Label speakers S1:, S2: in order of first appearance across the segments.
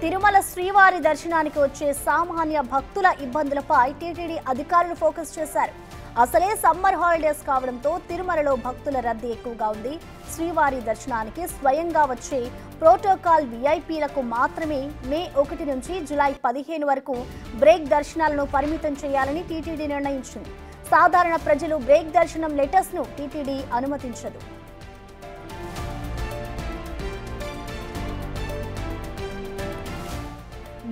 S1: తిరుమల శ్రీవారి దర్శనానికి వచ్చే సామాన్య భక్తుల ఇబ్బందులపై టీటీడీ అధికారులు ఫోకస్ చేశారు. అసలే సమ్మర్ హాలిడేస్ కావడంతో తిరుమలలో భక్తుల రద్దీ ఎక్కువగా ఉంది. శ్రీవారి దర్శనానికి స్వయంగా వచ్చే ప్రోటోకాల్ వీఐపీలకు మాత్రమే మే 1 నుంచి జూలై 15 వరకు బ్రేక్ దర్శనాలను పరిమితం చేయాలని టీటీడీ నిర్ణయించింది. సాధారణ ప్రజలు బ్రేక్ దర్శనం లెటర్స్ ను టీటీడీ అనుమతించదు.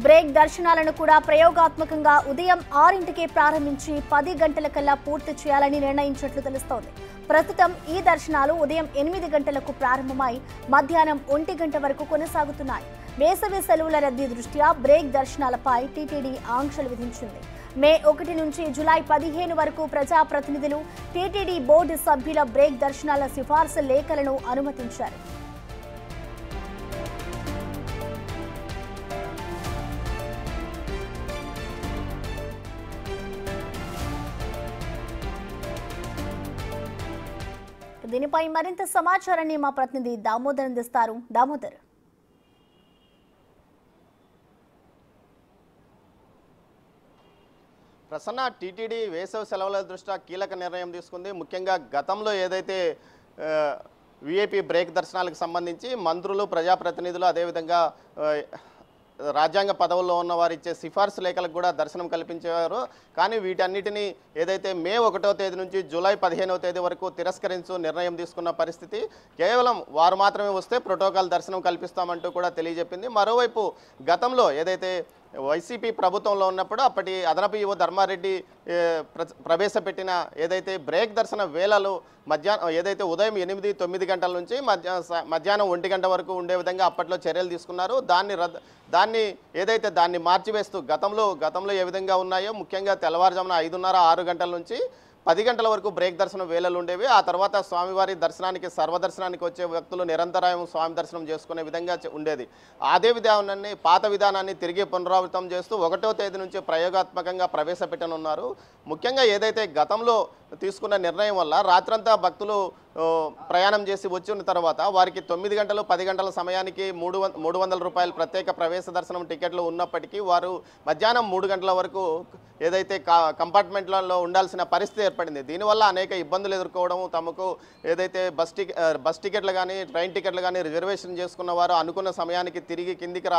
S1: బ్రేక్ దర్శనాలను కూడా ప్రయోగాత్మకంగా ఉదయం 6ంటికే ప్రారంభించి 10 గంటలకల్లా పూర్తి చేయాలని నిర్ణయించినట్లు తెలుస్తోంది. ప్రస్తుతం ఈ దర్శనాలు ఉదయం 8 గంటలకు ప్రారంభమై మధ్యాహ్నం 1 గంట వరకు కొనసాగుతున్నాయి. వేసవి సెలవుల రద్దీ దృష్ట్యా బ్రేక్ దర్శనాలపై టీటీడీ ఆంక్షలు విధించింది. మే 1 నుంచి జూలై 15 వరకు ప్రజాప్రతినిధులు, టీటీడీ బోర్డు సభ్యుల బ్రేక్ దర్శనాల సిఫార్సు లేఖలను అనుమతించారు. దీనిపై మరింత సమాచారాన్ని మా ప్రతినిధి దామోదర్ అందిస్తారు. దామోదర్,
S2: ప్రసన్న, టీటీడీ వేసవి సెలవుల దృష్ట్యా కీలక నిర్ణయం తీసుకుంది. ముఖ్యంగా గతంలో ఏదైతే విఐపి బ్రేక్ దర్శనాలకు సంబంధించి మంత్రులు, ప్రజాప్రతినిధులు, అదేవిధంగా రాజ్యాంగ పదవుల్లో ఉన్న వారు ఇచ్చే సిఫార్సు లేఖలకు కూడా దర్శనం కల్పించేవారు. కానీ వీటన్నిటినీ ఏదైతే మే 1వ తేదీ నుంచి జూలై 15వ తేదీ వరకు తిరస్కరించు నిర్ణయం తీసుకున్న పరిస్థితి. కేవలం వారు మాత్రమే వస్తే ప్రోటోకాల్ దర్శనం కల్పిస్తామంటూ కూడా తెలియజెప్పింది. మరోవైపు గతంలో ఏదైతే వైసీపీ ప్రభుత్వంలో ఉన్నప్పుడు అప్పటి అదనపు ఈవో ధర్మారెడ్డి ప్రవేశపెట్టిన ఏదైతే బ్రేక్ దర్శన వేళలు మధ్యాహ్నం ఏదైతే ఉదయం 8-9 గంటల నుంచి మధ్యాహ్నం 1 గంట వరకు ఉండే విధంగా అప్పట్లో చర్యలు తీసుకున్నారు. దాన్ని మార్చివేస్తూ గతంలో ఏ విధంగా ఉన్నాయో, ముఖ్యంగా తెల్లవారుజామున 5:30-6 గంటల నుంచి 10 గంటల వరకు బ్రేక్ దర్శనం వేళలు ఉండేవి. ఆ తర్వాత స్వామివారి దర్శనానికి, సర్వదర్శనానికి వచ్చే భక్తులు నిరంతరాయం స్వామి దర్శనం చేసుకునే విధంగా ఉండేది. అదే విధానాన్ని, పాత విధానాన్ని తిరిగి పునరావృతం చేస్తూ 1వ తేదీ నుంచి ప్రయోగాత్మకంగా ప్రవేశపెట్టనున్నారు. ముఖ్యంగా ఏదైతే గతంలో తీసుకున్న నిర్ణయం వల్ల రాత్రంతా భక్తులు ప్రయాణం చేసి వచ్చిన తర్వాత వారికి 9 గంటలు 10 గంటల సమయానికి 300 రూపాయలు ప్రత్యేక ప్రవేశ దర్శనం టికెట్లు ఉన్నప్పటికీ వారు మధ్యాహ్నం 3 గంటల వరకు ఏదైతే కంపార్ట్మెంట్లలో ఉండాల్సిన పరిస్థితి ఏర్పడింది. దీనివల్ల అనేక ఇబ్బందులు ఎదుర్కోవడం, తమకు ఏదైతే బస్ టికెట్లు కానీ, ట్రైన్ టికెట్లు కానీ రిజర్వేషన్ చేసుకున్న వారు అనుకున్న సమయానికి కిందికి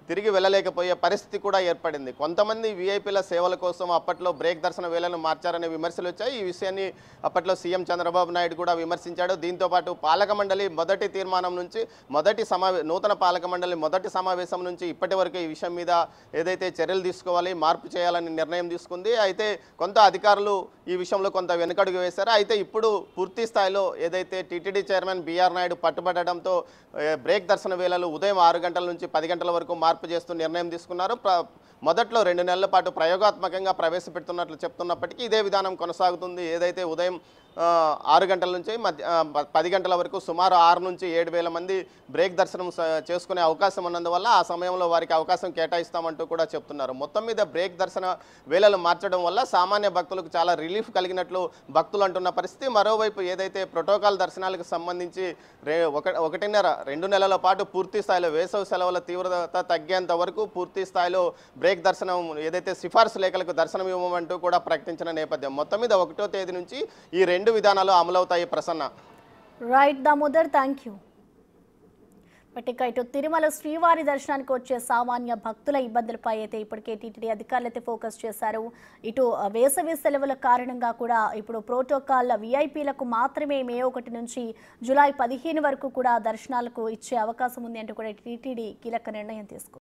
S2: తిరిగి వెళ్ళలేకపోయే పరిస్థితి కూడా ఏర్పడింది. కొంతమంది వీఐపీల సేవల కోసం అప్పట్లో బ్రేక్ దర్శన వేళను మార్చారనే విమర్శలు వచ్చాయి. ఈ విషయాన్ని అప్పట్లో సీఎం చంద్రబాబు నాయుడు కూడా విమర్శించాడు. దీంతోపాటు పాలక మండలి మొదటి తీర్మానం నుంచి నూతన పాలక మండలి మొదటి సమావేశం నుంచి ఇప్పటి వరకు ఈ విషయం మీద ఏదైతే చర్యలు తీసుకోవాలి, మార్పు చేయాలని నిర్ణయం తీసుకుంది. అయితే కొంత అధికారులు ఈ విషయంలో కొంత వెనుకడుగు వేశారు. అయితే ఇప్పుడు పూర్తి స్థాయిలో ఏదైతే టీటీడీ చైర్మన్ బీఆర్ నాయుడు పట్టుబడడంతో బ్రేక్ దర్శన వేళలు ఉదయం 6 గంటల నుంచి 10 గంటల వరకు మార్పు చేస్తూ నిర్ణయం తీసుకున్నారు. మొదట్లో 2 నెలల పాటు ప్రయోగాత్మకంగా ప్రవేశపెడుతున్నట్లు చెప్తున్నప్పటికీ ఇదే విధానం కొనసాగుతుంది. ఏదైతే ఉదయం 6 గంటల నుంచి 10 గంటల వరకు సుమారు 6 నుంచి 7,000 మంది బ్రేక్ దర్శనం చేసుకునే అవకాశం ఉన్నందువల్ల ఆ సమయంలో వారికి అవకాశం కేటాయిస్తామంటూ కూడా చెప్తున్నారు. మొత్తం మీద బ్రేక్ దర్శన వేళలు మార్చడం వల్ల సామాన్య భక్తులకు చాలా రిలీఫ్ కలిగినట్లు భక్తులు అంటున్న పరిస్థితి. మరోవైపు ఏదైతే ప్రోటోకాల్ దర్శనాలకు సంబంధించి 1.5-2 నెలల పాటు పూర్తి స్థాయిలో వేసవి సెలవుల తీవ్రత తగ్గేంత వరకు పూర్తి స్థాయిలో బ్రేక్ దర్శనం ఏదైతే సిఫార్సు లేఖలకు దర్శనం ఇవ్వమంటూ కూడా ప్రకటించిన నేపథ్యం. మొత్తం మీద 1వ తేదీ నుంచి ఈ 2 విధానాలు అమలవుతాయి. Prasanna.
S1: Right Damodar, thank you. ఇటు తిరుమల శ్రీవారి దర్శనానికి వచ్చే సామాన్య భక్తుల ఇబ్బందులపై అయితే ఇప్పటికే టీటీడీ అధికారులు అయితే ఫోకస్ చేశారు. ఇటు వేసవి సెలవుల కారణంగా కూడా ఇప్పుడు ప్రోటోకాల్ వీఐపీలకు మాత్రమే మే 1 నుంచి జూలై 15 వరకు కూడా దర్శనాలకు ఇచ్చే అవకాశం ఉంది అంటూ కూడా టీటీడీ కీలక నిర్ణయం తీసుకుంది.